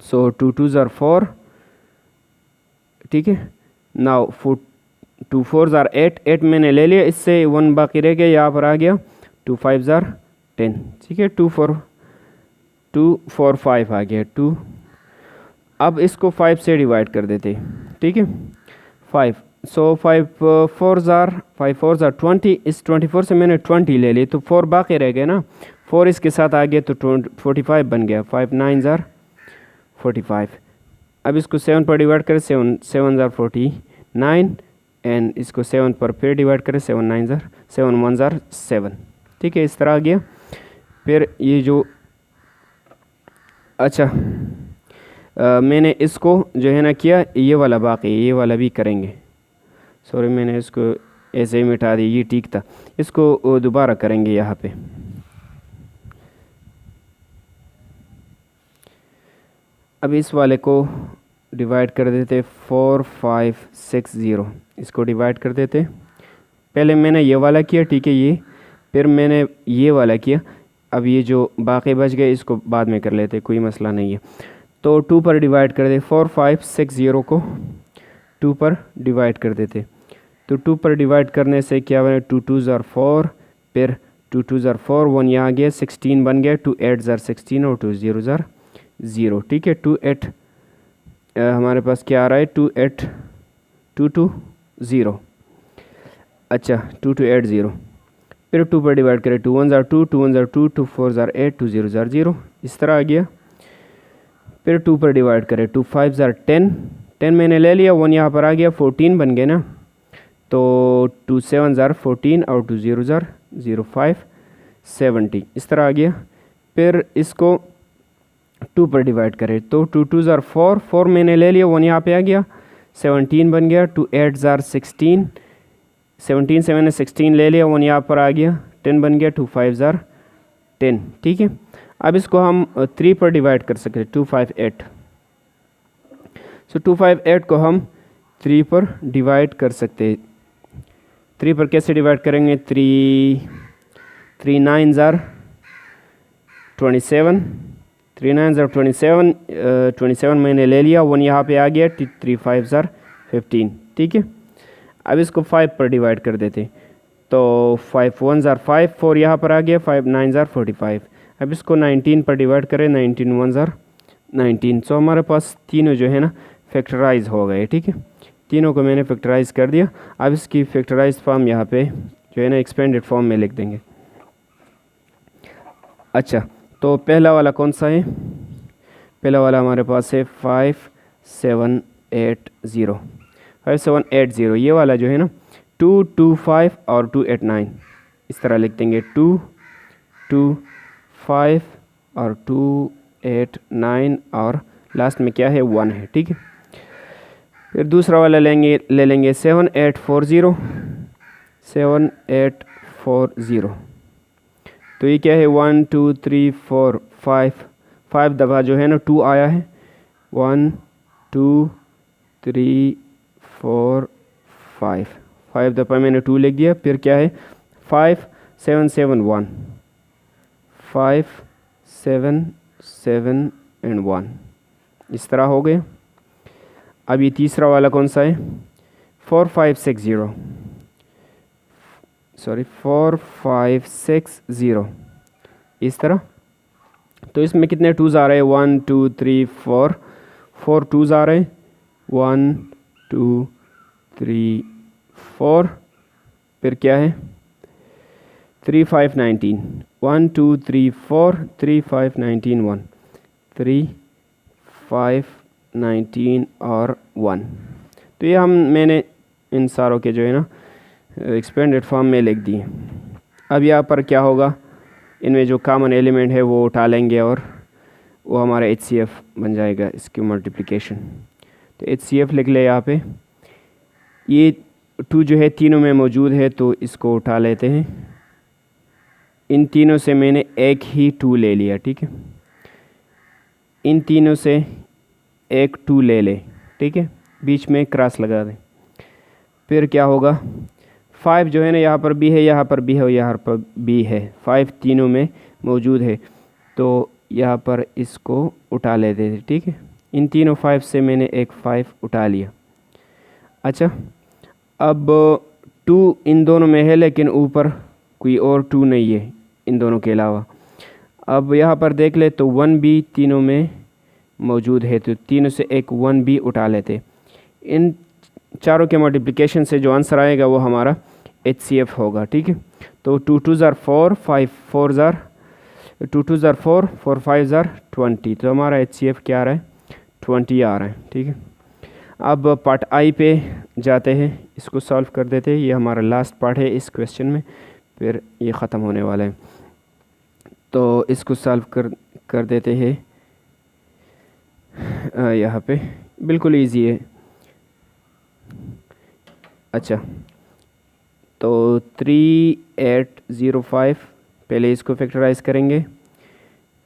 सो 2 2s are 4। ठीक है, नाउ 2 4s are 8, 8 मैंने ले लिया, इससे 1 बाकी रह गया, यहाँ पर आ गया, 2 5s are 10। ठीक है, 2 4 5 आ गया, 2। अब इसको 5 से डिवाइड कर देते। ठीक है, 5 सो 5 4 20, इस 24 से मैंने 20 ले ली तो 4 बाकी रह गए ना, 4 इसके साथ आ गया तो 45 बन गया, 5 9 45। अब इसको 7 पर डिवाइड करें, 7 7 49 एंड इसको 7 पर फिर डिवाइड करें, 7 9 7 1 7। ठीक है, इस तरह आ गया। फिर ये जो अच्छा मैंने इसको जो है ना किया, ये वाला बाकी, ये वाला भी करेंगे। सॉरी मैंने इसको ऐसे ही मिटा दिया, ये ठीक था, इसको दोबारा करेंगे यहाँ पे। अब इस वाले को डिवाइड कर देते 4 5 6 0, इसको डिवाइड कर देते। पहले मैंने ये वाला किया, ठीक है, ये फिर मैंने ये वाला किया। अब ये जो बाकी बच गए इसको बाद में कर लेते, कोई मसला नहीं है। तो 2 पर डिवाइड कर दे, 4 5 6 0 को 2 पर डिवाइड कर देते। तो 2 पर डिवाइड करने से क्या बने, 2 2 4, फिर 2 2 4 1 यहाँ आ गया, 16 बन गया, 2 8 16 और 2 0 0। ठीक है, 2 8 हमारे पास क्या आ रहा है, 2 8 2 2 0। अच्छा 2 2 8 0, फिर 2 पर डिवाइड करें, 2 1 2 2 1 2 2 4 8 2 0 0, इस तरह आ गया। फिर 2 पर डिवाइड करें, 2 5 10 10 मैंने ले लिया, 1 यहाँ पर आ गया, 14 बन गए ना। तो 2 7 14 और 2 0 0 5 70, इस तरह आ गया। फिर इसको 2 पर डिवाइड करें, तो 2 2 4 4 मैंने ले लिया, 1 यहाँ पे आ गया, 17 बन गया, 2 8 16 17 से मैंने 16 ले लिया, 1 यहाँ पर आ गया, 10 बन गया, 2 5 10। ठीक है, अब इसको हम 3 पर डिवाइड कर सकते, 2 5 8। सो 2 5 8 को हम 3 पर डिवाइड कर सकते। 3 पर कैसे डिवाइड करेंगे, 3 9 27, 3 9 27, 27 मैंने ले लिया, 1 यहाँ पे आ गया, 3 5 15। ठीक है, अब इसको 5 पर डिवाइड कर देते, तो 5 1 5, 4 यहाँ पर आ गया, 5 9 45। अब इसको 19 पर डिवाइड करें, 19 1 19। सो हमारे पास तीनों जो है ना फैक्टराइज हो गए। ठीक है, तीनों को मैंने फैक्टराइज कर दिया। अब इसकी फैक्टराइज फॉर्म यहाँ पे जो है ना एक्सपेंडेड फॉर्म में लिख देंगे। अच्छा, तो पहला वाला कौन सा है, पहला वाला हमारे पास है 5 7 8 0, 5 7 8 0। ये वाला जो है ना 2 2 5 और 2 8 9, इस तरह लिख देंगे, 2 2 5 और 2 8 9 और लास्ट में क्या है 1 है। ठीक है, फिर दूसरा वाला ले लेंगे 7 8 4 0, 7 8 4 0। तो ये क्या है 1 2 3 4 5 दफ़ा जो है ना 2 आया है, 1 2 3 4 5 दफ़ा मैंने 2 लिख दिया। फिर क्या है 5 7 7 1, 5 7 7 एंड 1, इस तरह हो गया। अब ये तीसरा वाला कौन सा है, 4 5 6 0, सॉरी 4 5 6 0, इस तरह। तो इसमें कितने 2s आ रहे हैं, 1 2 3 4, 4 2s आ रहे हैं, 1 2 3 4। फिर क्या है 3 5 19, 1 2 3 4, 3 5 19 1, 3 5 19 और 1। तो ये मैंने इन सारों के जो है ना एक्सपेंडेड फॉर्म में लिख दिए। अब यहाँ पर क्या होगा, इनमें जो कॉमन एलिमेंट है वो उठा लेंगे और वो हमारा HCF बन जाएगा, इसकी मल्टीप्लिकेशन। तो HCF लिख ले यहाँ पे, ये 2 जो है तीनों में मौजूद है तो इसको उठा लेते हैं। इन तीनों से मैंने एक ही 2 ले लिया। ठीक है, इन तीनों से एक 2 ले ले। ठीक है, बीच में क्रॉस लगा दें। फिर क्या होगा 5 जो है ना यहाँ पर भी है, यहाँ पर भी है और यहाँ पर भी है, 5 तीनों में मौजूद है तो यहाँ पर इसको उठा लेते थे। ठीक है, इन तीनों 5 से मैंने एक 5 उठा लिया। अच्छा, अब 2 इन दोनों में है लेकिन ऊपर कोई और 2 नहीं है इन दोनों के अलावा। अब यहाँ पर देख ले तो 1 भी तीनों में मौजूद है, तो तीनों से एक 1 भी उठा लेते। इन चारों के मल्टीप्लिकेशन से जो आंसर आएगा वो हमारा HCF होगा, ठीक है। तो 2 2 ज़ार 4, 5 4 ज़ार 2 2 ज़ार 4, 4 5 ज़ार 20। तो हमारा HCF क्या आ रहा है, 20 आ रहा है, ठीक है। अब पार्ट आई पे जाते हैं, इसको सॉल्व कर देते हैं। ये हमारा लास्ट पार्ट है इस क्वेश्चन में, फिर ये ख़त्म होने वाला है। तो इसको सॉल्व कर देते हैं। यहाँ पे बिल्कुल इजी है। अच्छा, तो 3805 पहले इसको फैक्टराइज करेंगे।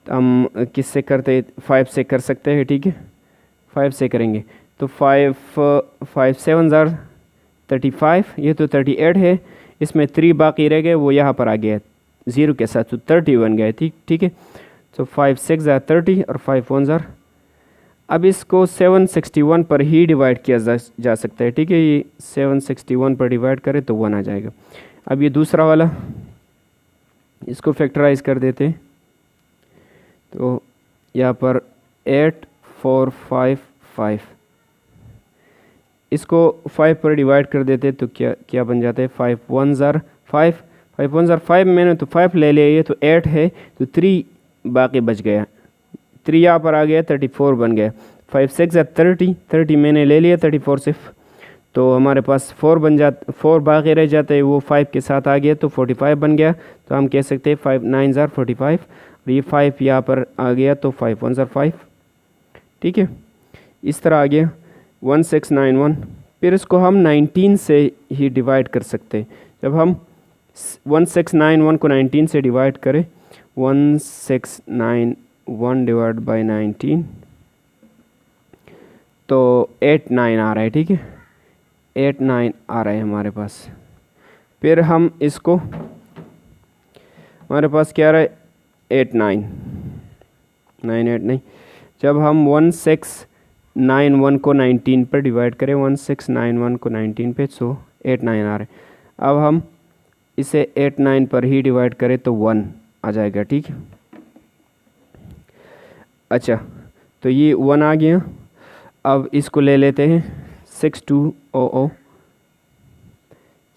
तो हम किससे करते, 5 से कर सकते हैं, ठीक है। 5 से करेंगे तो 5 7 ज़ार 35, ये तो 38 है, इसमें 3 बाकी रह गए, वो यहाँ पर आ गया 0 के साथ, तो 30 बन गए, ठीक है। तो 5 6 ज़ार 30 और 5 1 ज़ार। अब इसको 761 पर ही डिवाइड किया जा सकता है, ठीक है। ये 761 पर डिवाइड करें तो 1 आ जाएगा। अब ये दूसरा वाला, इसको फैक्टराइज कर देते हैं। तो यहाँ पर 8 4 5 5, इसको 5 पर डिवाइड कर देते तो क्या बन जाता है, 5 1 ज़ार 5, 5 1 ज़ार 5, मैंने तो 5 ले लिया, ये तो 8 है, तो 3 बाकी बच गया, 3 यहाँ पर आ गया, 34 बन गया। 5 6 ज़ार 30 मैंने ले लिया 34 सिर्फ, तो हमारे पास 4 बाकी रह जाते हैं, वो 5 के साथ आ गया तो 45 बन गया। तो हम कह सकते हैं 5 9 ज़ार 45, और ये 5 यहाँ पर आ गया तो 5 1 ज़ार 5, ठीक है। इस तरह आ गया 1691। फिर इसको हम 19 से ही डिवाइड कर सकते हैं। जब हम 1691 को 19 से डिवाइड करें, 1691 डिवाइड बाई 19, तो 8 9 आ रहा है, ठीक है। 8 9 आ रहा है हमारे पास। फिर हम इसको, हमारे पास क्या आ रहा है, 8 9 9 8 नहीं। जब हम 1691 को 19 पर डिवाइड करें, 1691 को 19 पे, सो 8 9 आ रहा है। अब हम इसे 8 9 पर ही डिवाइड करें तो 1 आ जाएगा, ठीक है। अच्छा, तो ये 1 आ गया। अब इसको ले लेते हैं 6200,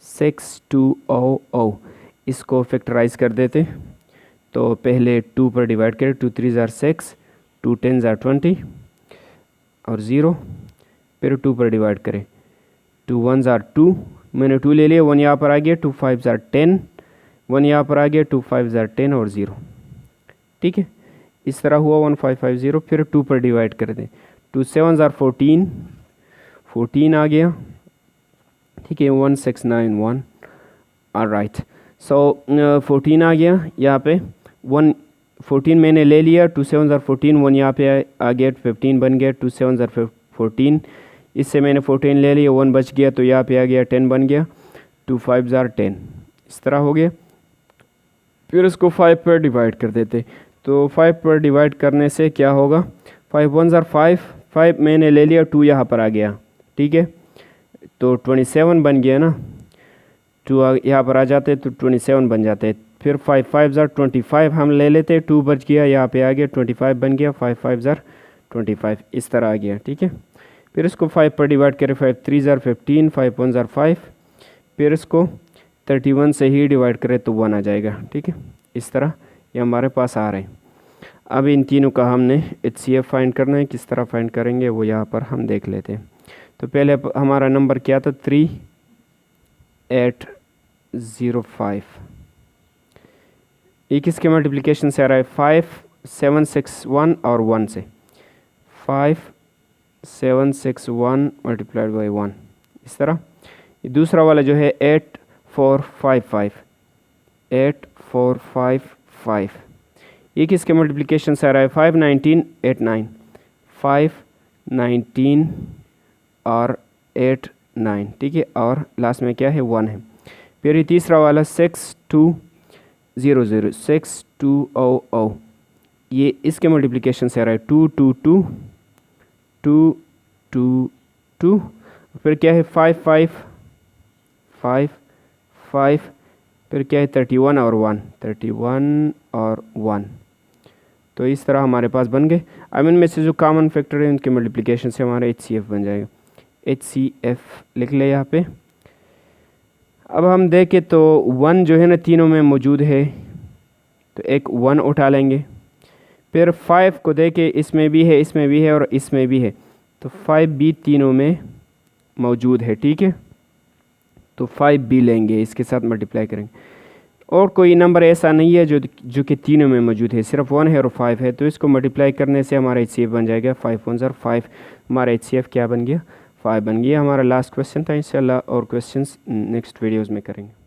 6200, इसको फैक्टराइज कर देते। तो पहले 2 पर डिवाइड करें, 2 3 ज़ार 6, 2 10 ज़ार 20 और 0। फिर 2 पर डिवाइड करें, 2 1 ज़ार 2, मैंने 2 ले लिया, 1 यहाँ पर आ गया, 2 5 ज़ार 10, 1 यहाँ पर आ गया, 2 5 ज़ार 10 और 0, ठीक है। इस तरह हुआ 1550। फिर 2 पर डिवाइड कर दें, 2 7 ज़ार 14, 14 आ गया, ठीक है। 1691, ऑलराइट। सो 14 आ गया यहाँ पे, 14 मैंने ले लिया, 2 7 ज़ार 14, 1 यहाँ पे आ गया, 15 बन गया, 2 7 ज़ार 14, इससे मैंने 14 ले लिया, 1 बच गया, तो यहाँ पे आ गया 10 बन गया, 2 5 ज़ार 10, इस तरह हो गया। फिर इसको 5 पर डिवाइड कर देते। तो 5 पर डिवाइड करने से क्या होगा, 5 1 ज़ार 5, 5 मैंने ले लिया, 2 यहाँ पर आ गया, ठीक है। तो 27 बन गया ना, 2 यहाँ पर आ जाते तो 27 बन जाते। फिर 5 5 ज़ार 25 हम ले लेते, 2 बच गया, यहाँ पे आ गया 25 बन गया, 5 5 ज़ार 25, इस तरह आ गया, ठीक है। फिर इसको 5 पर डिवाइड करें, 5 3 ज़ार 15, 5 1 ज़ार 5, फिर इसको 31 से ही डिवाइड करें तो 1 आ जाएगा, ठीक है। इस तरह ये हमारे पास आ रहे हैं। अब इन तीनों का हमने HCF फाइंड करना है, किस तरह फाइंड करेंगे वो यहाँ पर हम देख लेते हैं। तो पहले हमारा नंबर क्या था, 3805, ये किसके मल्टीप्लिकेशन से आ रहा है, 5 7 6 1 और 1 से, 5 7 6 1 मल्टीप्लाइड बाई 1, इस तरह। दूसरा वाला जो है 8455, 8455, ये किसके मल्टीप्लिकेशन से आ रहा है, 5 19 8 9, 5 19 और 8 9, ठीक है। और लास्ट में क्या है, 1 है। फिर ये तीसरा वाला 6200, 6200, ये इसके मल्टीप्लिकेशन से आ रहा है 2 2 2 2 2 2। फिर क्या है 5 5 5 5, फिर क्या है 31 और 1, 31 और 1। तो इस तरह हमारे पास बन गए। अब इनमें से जो कॉमन फैक्टर है उनके मल्टीप्लिकेशन से हमारा HCF बन जाएगा। HCF लिख ले यहाँ पे। अब हम देखें तो 1 जो है ना तीनों में मौजूद है, तो एक 1 उठा लेंगे। फिर 5 को देखें, इसमें भी है, इसमें भी है और इसमें भी है, तो 5 भी तीनों में मौजूद है, ठीक है। तो 5 भी लेंगे, इसके साथ मल्टीप्लाई करेंगे। और कोई नंबर ऐसा नहीं है जो कि तीनों में मौजूद है, सिर्फ 1 है और 5 है, तो इसको मल्टीप्लाई करने से हमारा HCF बन जाएगा 5 1 5। हमारा HCF क्या बन गया? 5 बन गया। हमारा लास्ट क्वेश्चन था इंशाल्लाह, और क्वेश्चंस नेक्स्ट वीडियोज़ में करेंगे।